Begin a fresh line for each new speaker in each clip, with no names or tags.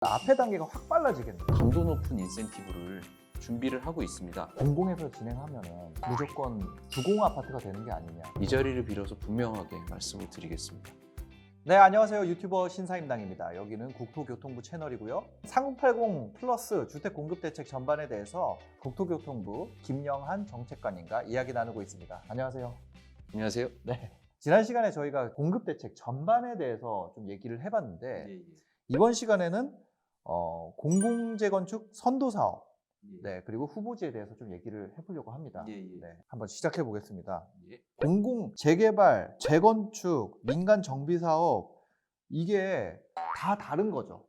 앞에 단계가 확 빨라지겠네요.
강도 높은 인센티브를 준비를 하고 있습니다.
공공에서 진행하면 무조건 주공 아파트가 되는 게 아니냐.
이 자리를 빌어서 분명하게 말씀을 드리겠습니다.
네, 안녕하세요. 유튜버 신사임당입니다. 여기는 국토교통부 채널이고요. 3080 플러스 주택 공급 대책 전반에 대해서 국토교통부 김영한 정책관님과 이야기 나누고 있습니다. 안녕하세요.
안녕하세요.
네. 지난 시간에 저희가 공급 대책 전반에 대해서 좀 얘기를 해봤는데 이번 시간에는 공공재건축 선도사업 네, 그리고 후보지에 대해서 좀 얘기를 해보려고 합니다. 네, 한번 시작해 보겠습니다. 공공 재개발, 재건축, 민간 정비 사업 이게 다 다른 거죠.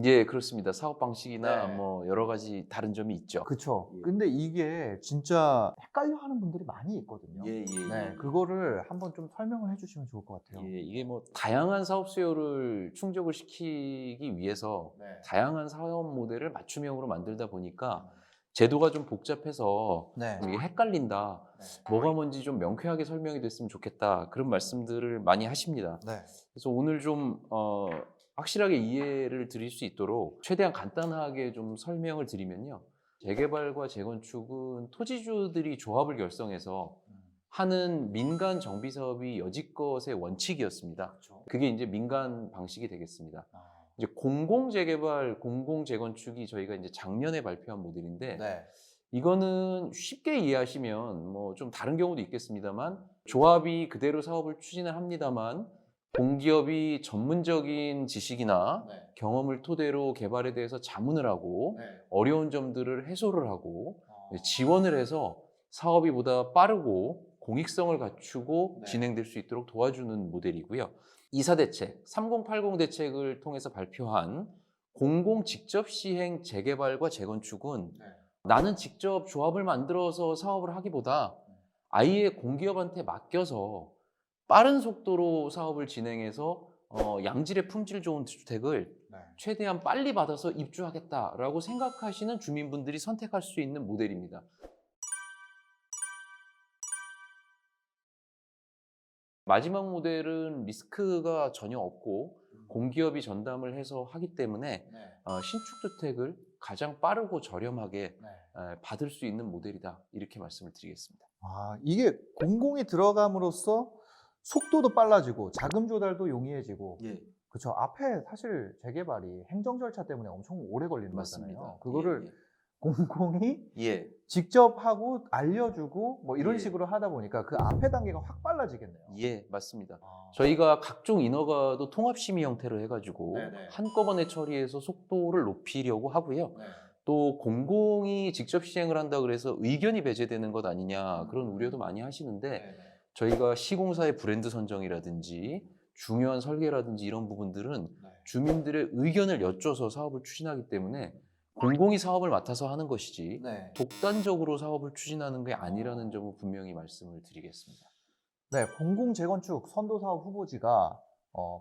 예, 그렇습니다. 사업 방식이나
네.
뭐 여러 가지 다른 점이 있죠.
그렇죠.
예.
근데 이게 진짜 헷갈려하는 분들이 많이 있거든요. 네, 그거를 한번 좀 설명을 해주시면 좋을 것 같아요.
예, 이게 뭐 다양한 사업 수요를 충족을 시키기 위해서
네.
다양한 사업 모델을 맞춤형으로 만들다 보니까 제도가 좀 복잡해서
네.
이게 헷갈린다. 뭐가 뭔지 좀 명쾌하게 설명이 됐으면 좋겠다. 그런 말씀들을 많이 하십니다.
네.
그래서 오늘 좀 확실하게 이해를 드릴 수 있도록 최대한 간단하게 좀 설명을 드리면요. 재개발과 재건축은 토지주들이 조합을 결성해서 하는 민간 정비 사업이 여지껏의 원칙이었습니다.
그렇죠.
그게 이제 민간 방식이 되겠습니다.
아,
이제 공공재개발, 공공재건축이 저희가 이제 작년에 발표한 모델인데
네.
이거는 쉽게 이해하시면 뭐 좀 다른 경우도 있겠습니다만 조합이 그대로 사업을 추진을 합니다만 공기업이 전문적인 지식이나
네.
경험을 토대로 개발에 대해서 자문을 하고
네.
어려운 점들을 해소를 하고
어,
지원을 해서 사업이 보다 빠르고 공익성을 갖추고
네.
진행될 수 있도록 도와주는 모델이고요. 이사 대책, 3080 대책을 통해서 발표한 공공 직접 시행 재개발과 재건축은
네.
나는 직접 조합을 만들어서 사업을 하기보다 아예 공기업한테 맡겨서 빠른 속도로 사업을 진행해서 양질의 품질 좋은 주택을
네.
최대한 빨리 받아서 입주하겠다라고 생각하시는 주민분들이 선택할 수 있는 모델입니다. 마지막 모델은 리스크가 전혀 없고 공기업이 전담을 해서 하기 때문에
네.
신축주택을 가장 빠르고 저렴하게
네.
받을 수 있는 모델이다. 이렇게 말씀을 드리겠습니다.
아, 이게 공공이 들어감으로써 속도도 빨라지고 자금 조달도 용이해지고
예,
그렇죠. 앞에 사실 재개발이 행정 절차 때문에 엄청 오래 걸리는
맞습니다.
거잖아요. 그거를
예,
공공이
예.
직접 하고 알려주고 뭐 이런
예.
식으로 하다 보니까 그 앞에 단계가 확 빨라지겠네요.
예, 맞습니다.
아,
저희가 각종 인허가도 통합심의 형태로 해가지고
네네.
한꺼번에 처리해서 속도를 높이려고 하고요.
네.
또 공공이 직접 시행을 한다 그래서 의견이 배제되는 것 아니냐 그런 우려도 많이 하시는데
네네.
저희가 시공사의 브랜드 선정이라든지 중요한 설계라든지 이런 부분들은
네.
주민들의 의견을 여쭤서 사업을 추진하기 때문에 공공이 사업을 맡아서 하는 것이지
네.
독단적으로 사업을 추진하는 게 아니라는 점을 분명히 말씀을 드리겠습니다.
네, 공공재건축 선도사업 후보지가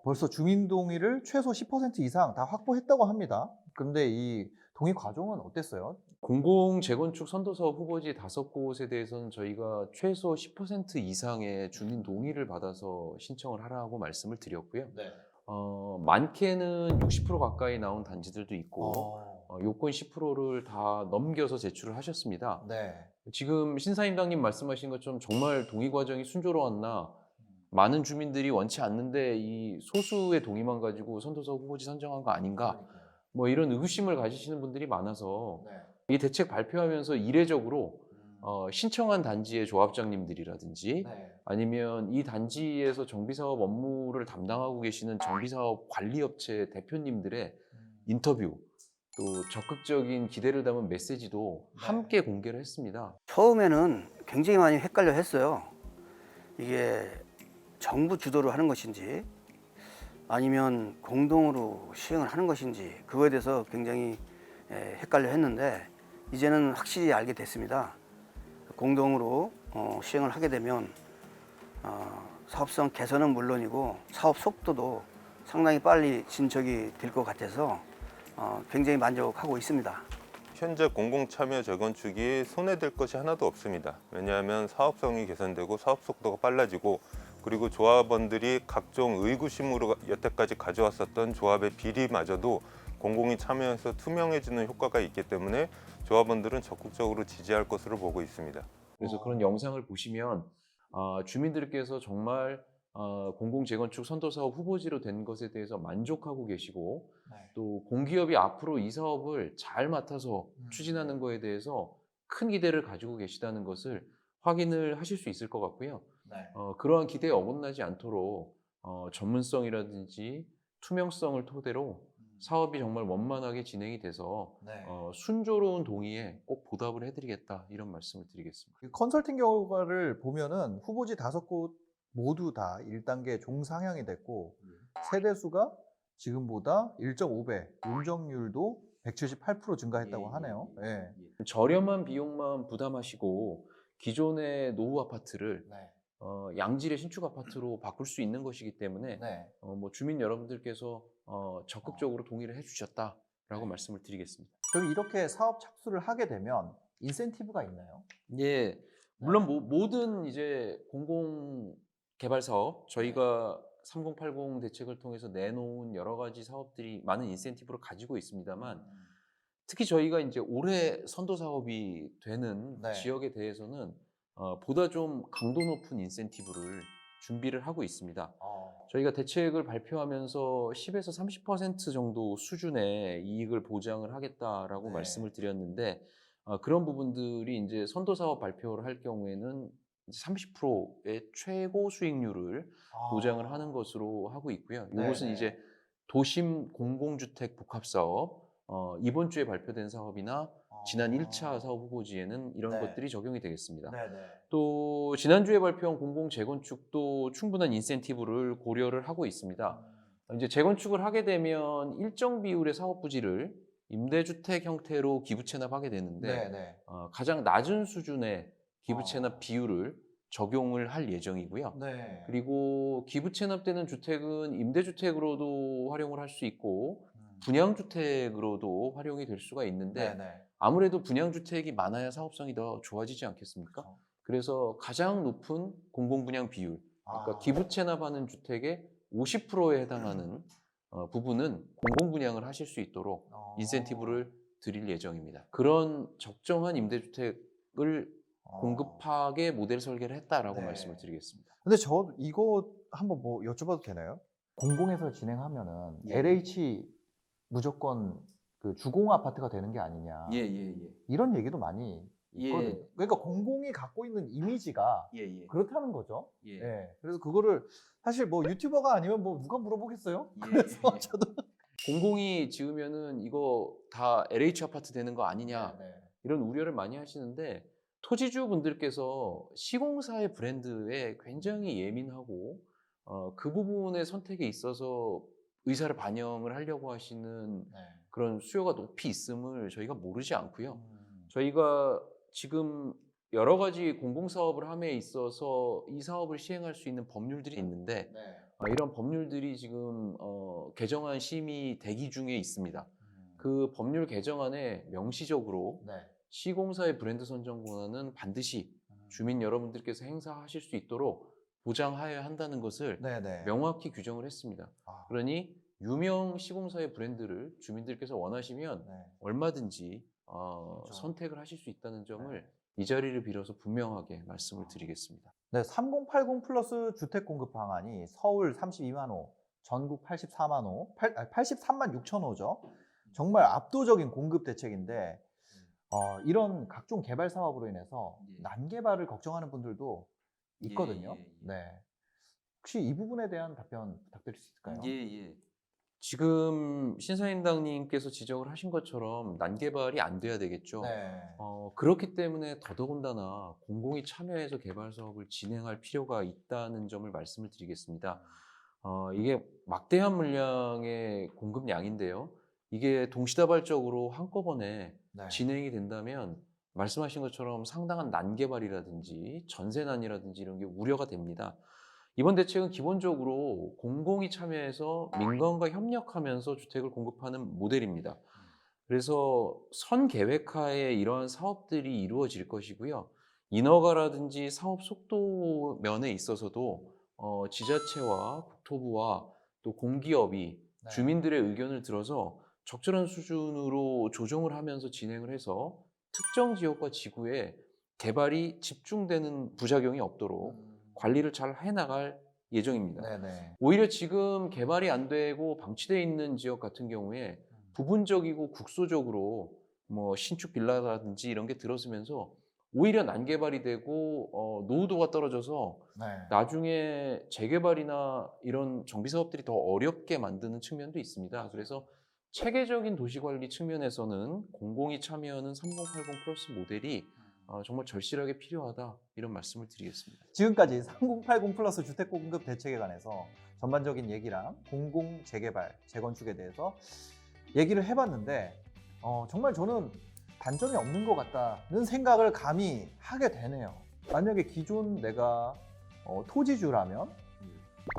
벌써 주민 동의를 최소 10% 이상 다 확보했다고 합니다. 근데 이 동의 과정은 어땠어요?
공공 재건축 선도사업 후보지 5곳에 대해서는 저희가 최소 10% 이상의 주민 동의를 받아서 신청을 하라고 말씀을 드렸고요.
네.
많게는 60% 가까이 나온 단지들도 있고 요건 10%를 다 넘겨서 제출을 하셨습니다.
네.
지금 신사임당님 말씀하신 것처럼 정말 동의 과정이 순조로웠나 많은 주민들이 원치 않는데 이 소수의 동의만 가지고 선도사업 후보지 선정한 거 아닌가 뭐 이런 의구심을 가지시는 분들이 많아서
네.
이 대책 발표하면서 이례적으로 신청한 단지의 조합장님들이라든지
네.
아니면 이 단지에서 정비사업 업무를 담당하고 계시는 정비사업 관리업체 대표님들의 인터뷰 또 적극적인 기대를 담은 메시지도
네.
함께 공개를 했습니다.
처음에는 굉장히 많이 헷갈려 했어요. 이게 정부 주도로 하는 것인지 아니면 공동으로 시행을 하는 것인지 그거에 대해서 굉장히 헷갈려 했는데 이제는 확실히 알게 됐습니다. 공동으로 시행을 하게 되면 사업성 개선은 물론이고 사업 속도도 상당히 빨리 진척이 될 것 같아서 굉장히 만족하고 있습니다.
현재 공공참여 재건축이 손해될 것이 하나도 없습니다. 왜냐하면 사업성이 개선되고 사업 속도가 빨라지고 그리고 조합원들이 각종 의구심으로 여태까지 가져왔었던 조합의 비리마저도 공공이 참여해서 투명해지는 효과가 있기 때문에 조합원들은 적극적으로 지지할 것으로 보고 있습니다.
그래서 그런 영상을 보시면 주민들께서 정말 공공재건축 선도사업 후보지로 된 것에 대해서 만족하고 계시고
네.
또 공기업이 앞으로 이 사업을 잘 맡아서 추진하는 거에 대해서 큰 기대를 가지고 계시다는 것을 확인을 하실 수 있을 것 같고요.
네.
그러한 기대에 어긋나지 않도록 전문성이라든지 투명성을 토대로 사업이 정말 원만하게 진행이 돼서
네.
순조로운 동의에 꼭 보답을 해드리겠다 이런 말씀을 드리겠습니다.
이 컨설팅 결과를 보면은 후보지 5곳 모두 다 1단계 종상향이 됐고 세대수가 지금보다 1.5배, 용적률도 178% 증가했다고 하네요. 예.
저렴한 비용만 부담하시고 기존의 노후 아파트를
네.
양질의 신축 아파트로 바꿀 수 있는 것이기 때문에
네.
뭐 주민 여러분들께서 적극적으로 동의를 해주셨다라고 말씀을 드리겠습니다.
그럼 이렇게 사업 착수를 하게 되면 인센티브가 있나요?
예, 물론 모든 이제 공공 개발 사업 저희가 3080 대책을 통해서 내놓은 여러 가지 사업들이 많은 인센티브를 가지고 있습니다만 특히 저희가 이제 올해 선도 사업이 되는
네.
지역에 대해서는 보다 좀 강도 높은 인센티브를 준비를 하고 있습니다. 저희가 대책을 발표하면서 10에서 30% 정도 수준의 이익을 보장을 하겠다라고
네.
말씀을 드렸는데 그런 부분들이 이제 선도 사업 발표를 할 경우에는 30%의 최고 수익률을 보장을 하는 것으로 하고 있고요. 이것은
네네.
이제 도심 공공주택 복합사업 이번 주에 발표된 사업이나 지난 1차 사업 후보지에는 이런
네.
것들이 적용이 되겠습니다.
네네.
또 지난주에 발표한 공공재건축도 충분한 인센티브를 고려를 하고 있습니다. 이제 재건축을 하게 되면 일정 비율의 사업 부지를 임대주택 형태로 기부 체납하게 되는데
네네.
가장 낮은 수준의 기부 체납 비율을 적용을 할 예정이고요.
네.
그리고 기부 체납되는 주택은 임대주택으로도 활용을 할 수 있고 분양주택으로도 활용이 될 수가 있는데
네네.
아무래도 분양주택이 많아야 사업성이 더 좋아지지 않겠습니까?
그렇죠.
그래서 가장 높은 공공분양 비율, 그러니까
아.
기부 체납하는 주택의 50%에 해당하는 부분은 공공분양을 하실 수 있도록 인센티브를 드릴 예정입니다. 그런 적정한 임대주택을 공급하게 모델 설계를 했다라고
네.
말씀을 드리겠습니다.
근데 저 이거 한번 뭐 여쭤봐도 되나요? 공공에서 진행하면은
예.
LH 무조건 그 주공 아파트가 되는 게 아니냐 이런 얘기도 많이 있거든요.
예.
그러니까 공공이 갖고 있는 이미지가
예.
그렇다는 거죠.
예.
예. 그래서 그거를 사실 뭐 유튜버가 아니면 뭐 누가 물어보겠어요?
예.
그래서 저도
공공이 지으면은 이거 다 LH 아파트 되는 거 아니냐
네.
이런 우려를 많이 하시는데 토지주 분들께서 시공사의 브랜드에 굉장히 예민하고 그 부분의 선택에 있어서 의사를 반영을 하려고 하시는
네.
그런 수요가 높이 있음을 저희가 모르지 않고요. 저희가 지금 여러 가지 공공사업을 함에 있어서 이 사업을 시행할 수 있는 법률들이 있는데
네.
이런 법률들이 지금 개정안 심의 대기 중에 있습니다. 그 법률 개정안에 명시적으로
네.
시공사의 브랜드 선정 권한은 반드시 주민 여러분들께서 행사하실 수 있도록 보장하여야 한다는 것을
네네.
명확히 규정을 했습니다. 그러니 유명 시공사의 브랜드를 주민들께서 원하시면
네.
얼마든지
그렇죠.
선택을 하실 수 있다는 점을 이 자리를 빌어서 분명하게 말씀을 드리겠습니다.
네, 3080 플러스 주택 공급 방안이 서울 32만 호, 전국 84만 호, 83만 6천 호죠. 정말 압도적인 공급 대책인데 이런 각종 개발 사업으로 인해서 난개발을 걱정하는 분들도 있거든요. 네. 혹시 이 부분에 대한 답변 부탁드릴 수 있을까요?
지금 신사임당님께서 지적을 하신 것처럼 난개발이 안 돼야 되겠죠.
네.
그렇기 때문에 더더군다나 공공이 참여해서 개발 사업을 진행할 필요가 있다는 점을 말씀을 드리겠습니다. 이게 막대한 물량의 공급량인데요. 이게 동시다발적으로 한꺼번에
네.
진행이 된다면 말씀하신 것처럼 상당한 난개발이라든지 전세난이라든지 이런 게 우려가 됩니다. 이번 대책은 기본적으로 공공이 참여해서 민간과 협력하면서 주택을 공급하는 모델입니다. 그래서 선계획하에 이러한 사업들이 이루어질 것이고요. 인허가라든지 사업 속도 면에 있어서도 지자체와 국토부와 또 공기업이
네.
주민들의 의견을 들어서 적절한 수준으로 조정을 하면서 진행을 해서 특정 지역과 지구에 개발이 집중되는 부작용이 없도록 관리를 잘 해나갈 예정입니다.
네네.
오히려 지금 개발이 안 되고 방치되어 있는 지역 같은 경우에 부분적이고 국소적으로 뭐 신축 빌라라든지 이런 게 들어서면서 오히려 난개발이 되고 노후도가 떨어져서
네.
나중에 재개발이나 이런 정비 사업들이 더 어렵게 만드는 측면도 있습니다. 그래서 체계적인 도시관리 측면에서는 공공이 참여하는 3080 플러스 모델이 정말 절실하게 필요하다 이런 말씀을 드리겠습니다.
지금까지 3080 플러스 주택공급 대책에 관해서 전반적인 얘기랑 공공 재개발, 재건축에 대해서 얘기를 해봤는데 정말 저는 단점이 없는 것 같다는 생각을 감히 하게 되네요. 만약에 기존 내가 토지주라면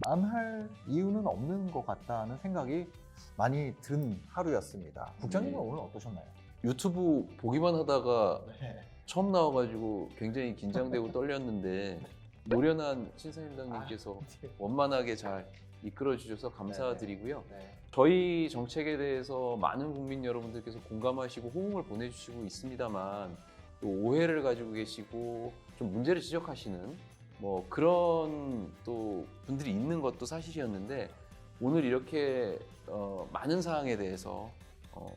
안 할 이유는 없는 것 같다는 생각이 많이 든 하루였습니다. 국장님은 오늘 어떠셨나요?
유튜브 보기만 하다가
네.
처음 나와가지고 굉장히 긴장되고 떨렸는데 노련한 신사임당님께서 원만하게 잘 이끌어 주셔서 감사드리고요.
네.
저희 정책에 대해서 많은 국민 여러분들께서 공감하시고 호응을 보내주시고 있습니다만 또 오해를 가지고 계시고 좀 문제를 지적하시는 뭐 그런 또 분들이 있는 것도 사실이었는데 오늘 이렇게 많은 사항에 대해서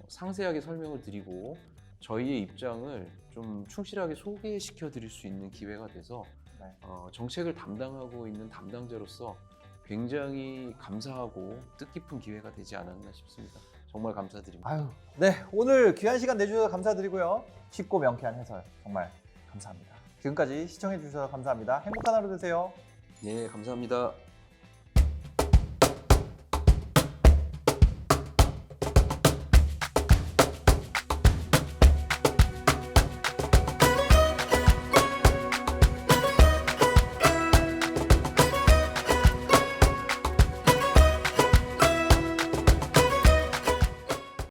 상세하게 설명을 드리고 저희의 입장을 좀 충실하게 소개시켜 드릴 수 있는 기회가 돼서
네.
정책을 담당하고 있는 담당자로서 굉장히 감사하고 뜻깊은 기회가 되지 않았나 싶습니다. 정말 감사드립니다.
아유, 네, 오늘 귀한 시간 내주셔서 감사드리고요. 쉽고 명쾌한 해설 정말 감사합니다. 지금까지 시청해 주셔서 감사합니다. 행복한 하루 되세요.
네, 감사합니다.